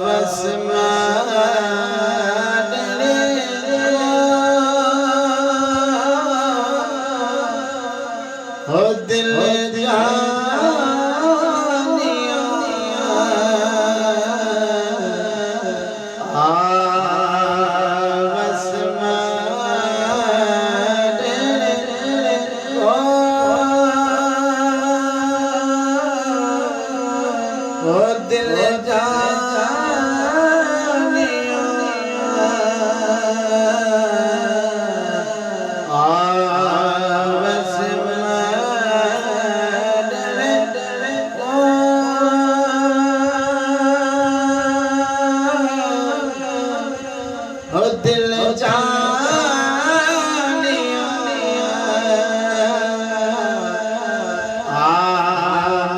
बस हो दिल जानिया बस हो दिल जानिया बस हो दिल जानिया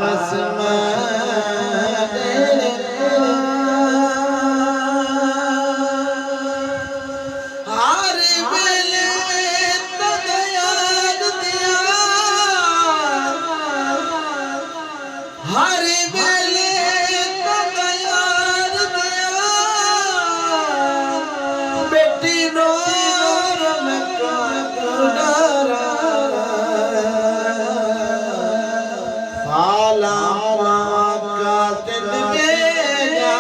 बस हर बेले तद याद दिया हर बेले तद याद दिया बेटी नूर में डरा फाला का दिल मेरा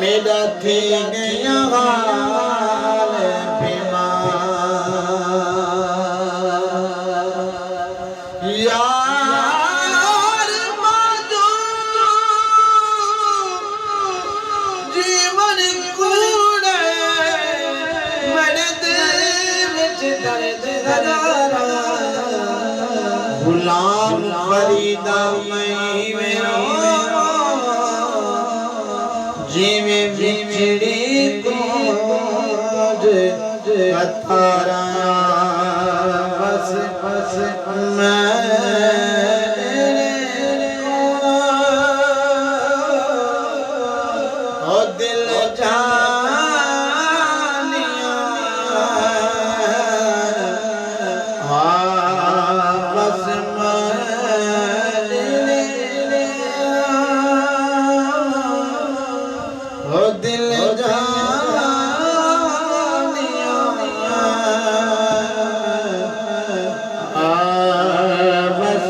मेरा थी गया हाल बीमार यार माजो जीवन कूड़े मेरे दिल विच दर्द हजारा गुलाम फरीदा मैं मेरा जीवे बिछड़ी को अतारा बस बस मैं ओ दिल जानिया बस हो दिल जानिया बस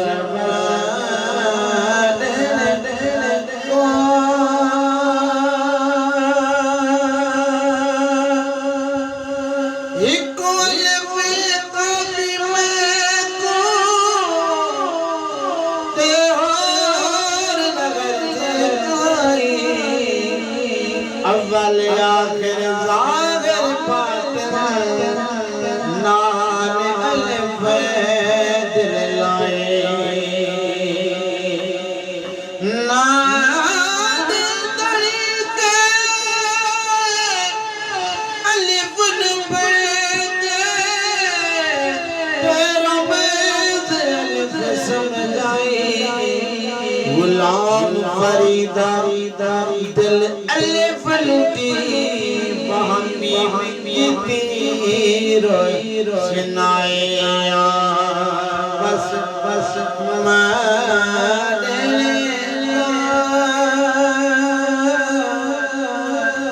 अव्वल आखिर ज़ाहिर बातिन नाल अलिफ दिल लाए नाद तरीके अलिफ पढ़े तेरा बैत अलिफ समझाई गुलाम फरीदा दिल अलिफ लुटी बहमी तीर सुनाया बस बस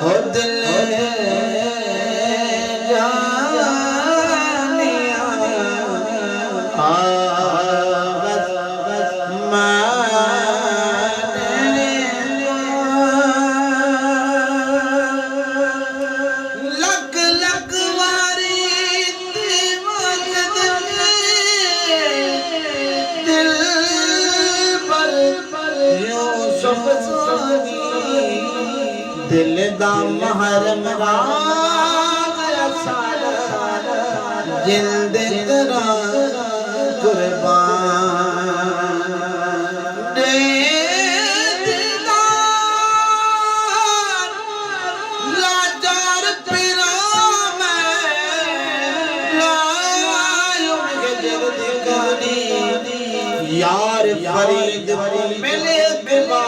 हो दिल जानिया बस बस लक लक वारी दिल पर यूसुफ दिल दा महरम जिंद तेरा कुर्बान दे दिलदार लाचार पिरा में लायों के जल्दी कहानी यार फरीद मिले बिना